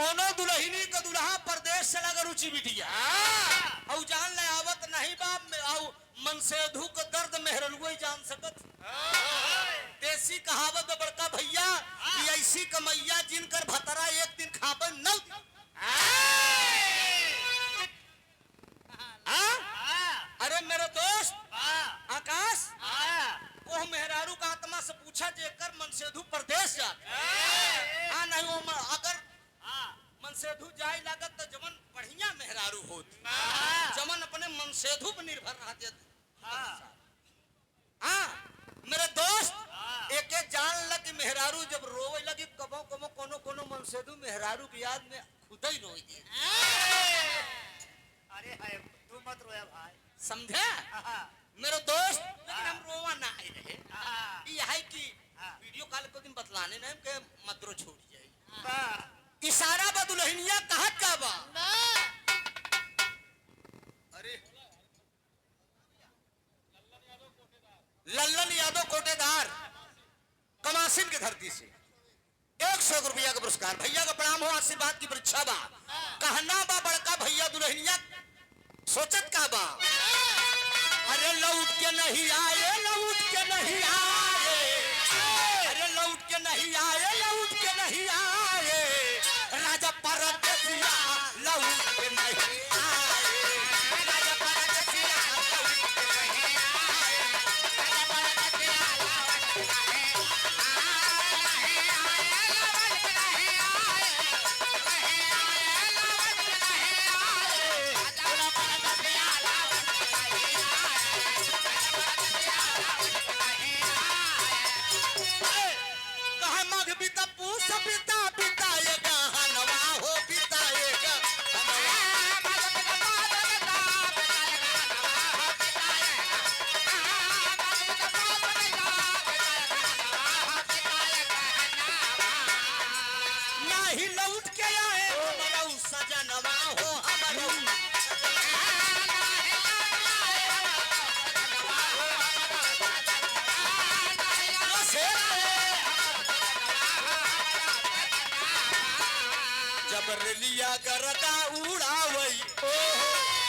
कोनो दुल्हनी का दुल्हा परदेश से लगा रुचि बिटिया और जान ले आवत नहीं बाप में और मन से धुक दर्द मेहरलुई जान सकत देसी कहावत बड़का भैया कि ऐसी कमैया जिनकर भतरा एक दिन खाबन न अरे मेरे दोस्त आकाश वो मेहरारू का आत्मा से पूछा जेकर मन से धुक परदेश जा नहीं वो अगर मनसेधु जाए लागत तो जमन बढ़िया मेहरारू होत जमन अपने मनसेधु पर निर्भर रहते मेरे दोस्त एक एक जान लग मेहरारू जब रोवे लगी कबो कबो कोनो कोनो मनसेधु मेहरारू की याद में खुद ही रोई दी अरे हाय तू मत रोया भाई समझे मेरे दोस्त लेकिन हम रोवा ना आए रहे ये है कि वीडियो कॉल को दिन बतलाने ना के मदरो छोड़ जाए इशारा बदुलहनिया कहत का बा अरे लल्लन यादव कोटेदार कमासिन की धरती से 100 रुपया का पुरस्कार भैया का प्रणाम हो आशीर्वाद की परीक्षा बा कहना बा बड़का भैया दुल्हनिया सोचत का बा अरे लौट के नहीं आए लौट के नहीं आए अरे लौट के नहीं आए लौट के नहीं आए राजा परदेसिया लौट के नहीं आए राजा परदेसिया लौट के नहीं आए राजा परदेसिया लौट के नहीं लिया करता उड़ावई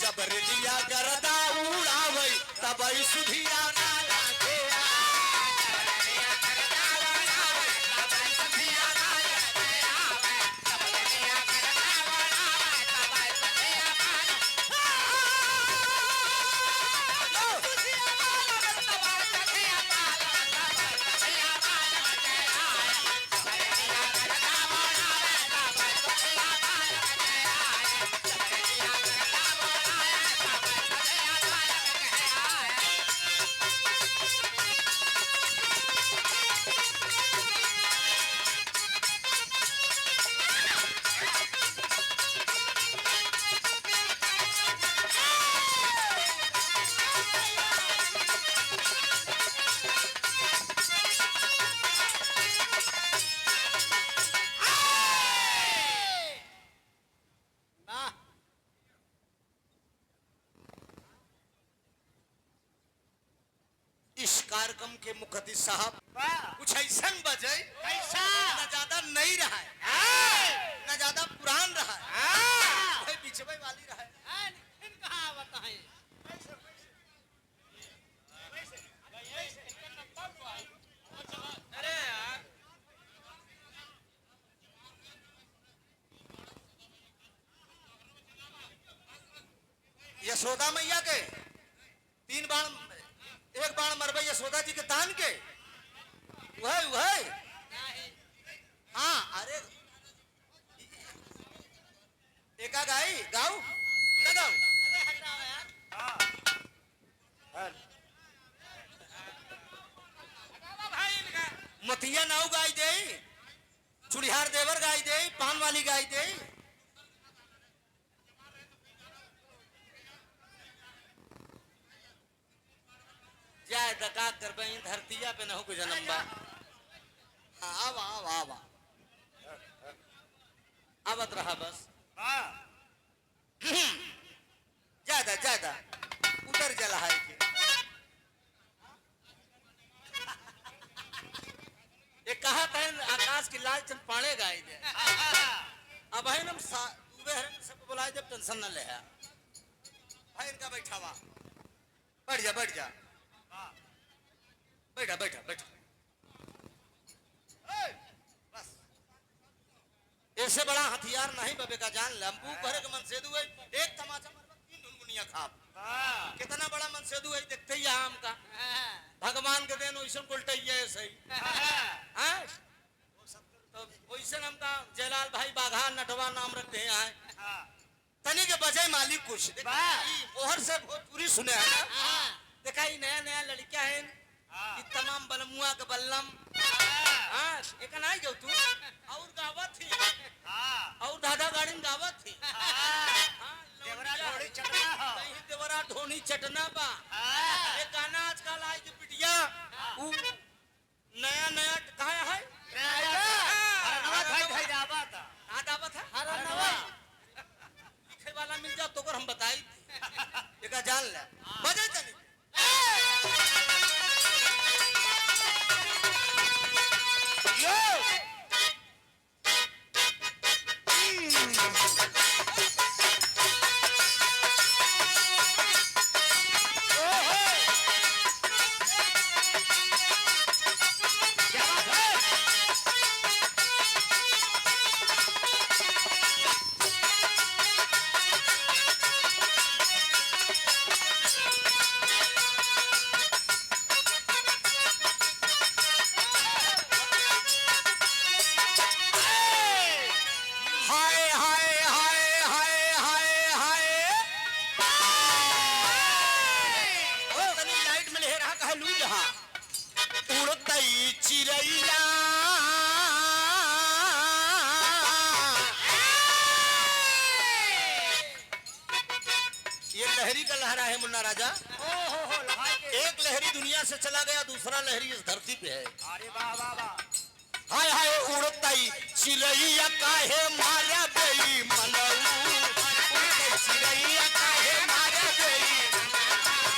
जबर लिया करता उड़ावई तब सुधिया ना लागे कार्यक्रम के मुखद्दी साहब कुछ ऐसा बजे कैसा न ज्यादा नहीं रहा है न ज्यादा पुरान रहा है बीच में वाली रहा है कहाँ बताएं अरे यार यशोदा मैया के 3 बाण एक बाण मरबे यशोदा जी के तान के वह हाँ अरे एका गाई गाऊ न गाऊ मतिया नाव गाई दे चुड़िहार देवर गाई दे पान वाली गाई दे जाए दका कर बही धरतिया पे न हो जन्म बा आवा आवा आवा आवत रहा बस ज्यादा ज्यादा उधर लालचंद पाड़े गाई दे अब है हम दूबे हरन सब बुलाए जब टेंशन न ले है भाई इनका बैठा हुआ बैठ जा बैठा बैठा बैठा बस ऐसे बड़ा हथियार नहीं बबे का जान लंबू भरे के मनसेदू है एक तमाचा मार तीन धुनगुनिया खाप कितना बड़ा मनसेदू है देखते ही आम का भगवान के देन वैसे उल्टैया है सही हैं तो वैसे हम का जयलाल भाई बाघा नटवा नाम रखते हैं तनी के बजाय मालिक कुछ ओहर से भोजपुरी सुने है ना देखा ही नया नया लड़कियां है कि तमाम बलमुआ के बल्लम हां एक नहीं जो तू और गावत थी और दादा गाड़ी में गावत थी हां देवरा ढोनी चटना नहीं देवरा ढोनी चटना बा ये गाना आजकल आई की पिटिया ऊ नया नया कहा है नवा भाई दावत दावत है हर नवा लिखे वाला मिल जा तो कर हम बताई एक जान ले बजे चली राजा एक लहरी दुनिया से चला गया दूसरा लहरी इस धरती पे है अरे वाह वाह वाह हाय हाय उड़ताई चिड़ैया काहे मारा गई मनऊ उड़ताई चिड़ैया काहे मारा गई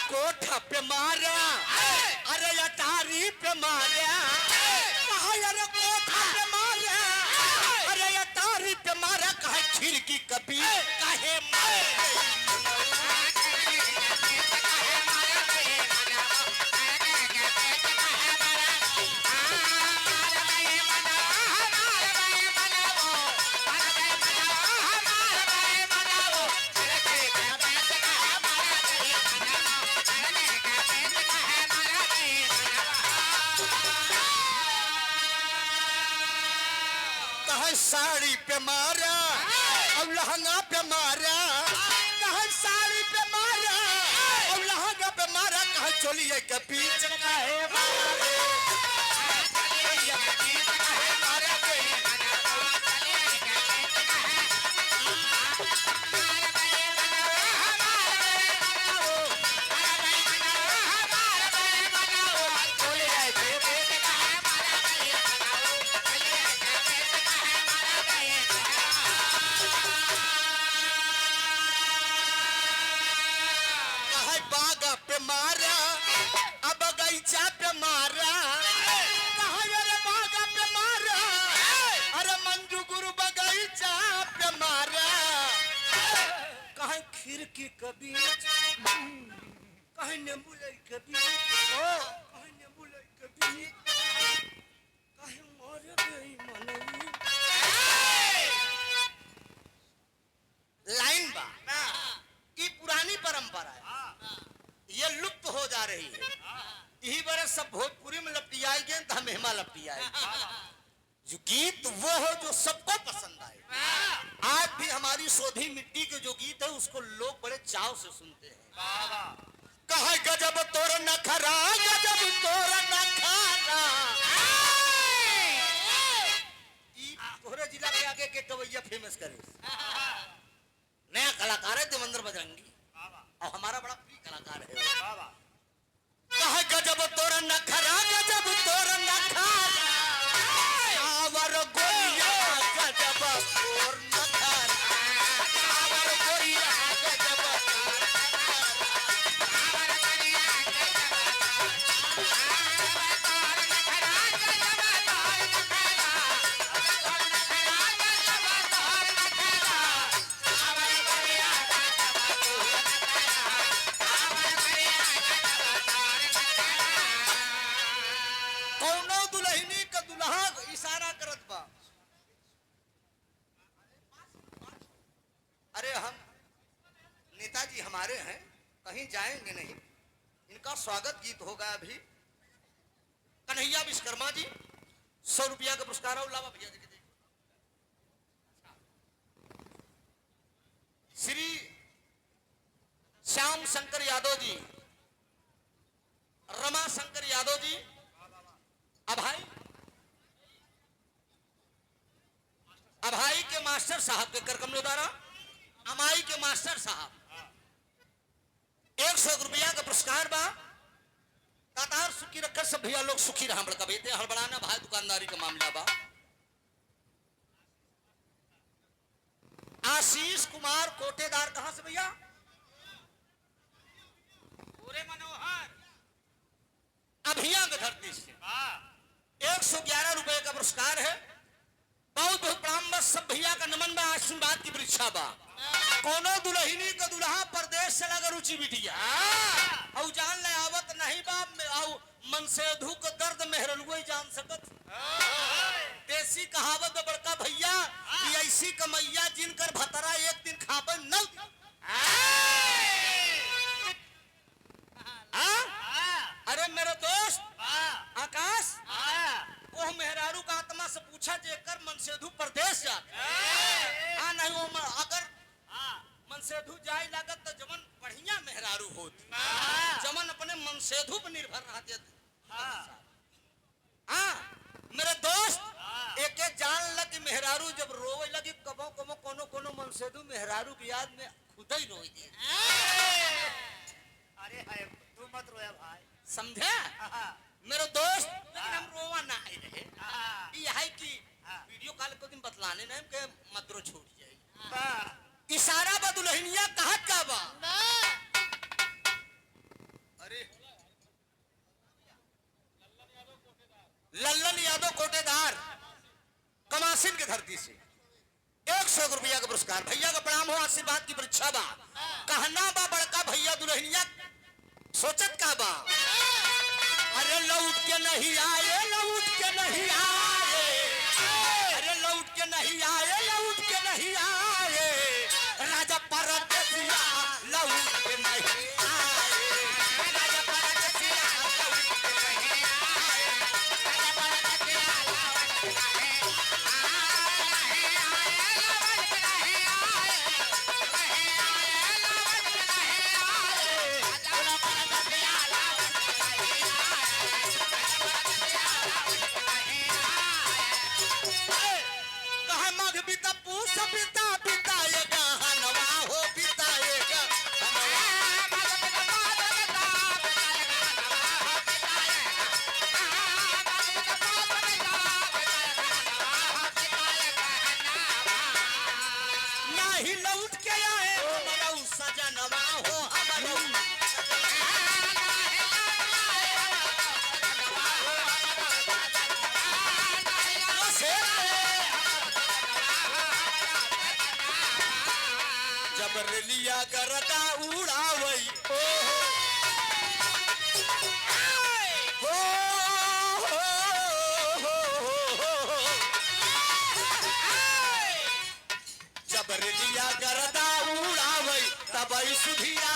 कोठा पे मारा अरे अटारी पे मारा अरे कोठा पे मारा अरे अटारी पे मारा कहे खिड़की कभी कहे साड़ी पे मारा और लहंगा पे मारा, कहा साड़ी पे मारा और लहंगा पे मारा, कहा चोलिए के बीच का है मारा। खिड़की कभी कहीं नींबू लाई कभी कहीं नींबू लाई कभी कहीं मोरे गई मनई लाइन बा ये पुरानी परंपरा है, ये लुप्त हो जा रही है। यही बरस सब भोजपुरी में लपटियाई गए तो हम हेमा लपटियाई। जो गीत वो हो जो सबको पसंद आए। आज भी हमारी शोधी मिट्टी के जो गीत है उसको लोग बड़े चाव से सुनते हैं। कहा गजब तोर नखरा, गजब तोर नखरा। तोरे जिला के आगे के कवैया फेमस करे नया कलाकार है देवेंद्र बजरंगी और हमारा बड़ा प्रिय कलाकार है। कहा गजब तोर नखरा, गजब तोर नखरा, आवर गोरिया गजब तोर नखरा, आवर गोरिया गजब हमारे हैं, कहीं जाएंगे नहीं। इनका स्वागत गीत होगा अभी। कन्हैया विश्वकर्मा जी 100 रुपया का पुरस्कार और लावा भैया जी के देखो। श्री श्याम शंकर यादव जी, रमा शंकर यादव जी, अभाई के मास्टर साहब के करकमलो द्वारा अमाई के मास्टर साहब 100 रुपया का पुरस्कार बा। तातार सुखी रखकर सब भैया लोग सुखी रहा। बड़का बेटे हड़बड़ाना भाई दुकानदारी का मामला बा। आशीष कुमार कोटेदार कहां से भैया? पूरे मनोहर अभिया की धरती से 111 रुपए का पुरस्कार है। बहुत बहुत प्रणाम बा। सब भैया का नमन बा। आशीर्वाद की परीक्षा बा। कोनो दुल्हनी का दुल्हा परदेश से लगा रुचि बिटिया और जान ले आवत नहीं बाप में आउ मन से धुक दर्द मेहरलुए जान सकत। देसी कहावत बड़का भैया कि ऐसी कमैया जिनकर भतरा एक दिन खाबन न। अरे मेरे दोस्त आकाश वो मेहरारू का आत्मा से पूछा जेकर मनसेधु प्रदेश जा नहीं वो अगर मनसेधु जाए लागत तो जमन बढ़िया मेहरारू होत जमन अपने मनसेधु पर निर्भर रहते। मेरे दोस्त एक एक जान लग मेहरारू जब रोवे लगी कबो कबो कोनो कोनो मनसेधु मेहरारू की याद में खुद ही रोई दी। अरे तू मत रोया भाई, समझा मेरे दोस्त। लेकिन हम रोवा ना आई रहे ये है कि वीडियो कॉल को दिन बतलाने ना के मद्रो छूट जाए। इशारा बा दुल्हनिया कहत का बा। अरे लल्लन यादव कोटेदार कमासिन की धरती से 100 रुपया का पुरस्कार। भैया का प्रणाम हो। आशीर्वाद की परीक्षा बा। कहना बा बड़का भैया दुल्हनिया सोचत का बा। अरे लौट के नहीं आए, लौट के नहीं आए, अरे लौट के नहीं आए, लौट के नहीं आए, राजा परदेसिया लौट के नहीं आए, राजा परदेसिया लौट के नहीं आए, राजा परदेसिया लौट के नहीं आए। ही लौट के आए हमरो सजनवा हो हमरो जब रेलिया करता उड़ावई जब रेलिया करता उड़ावई तब सुधिया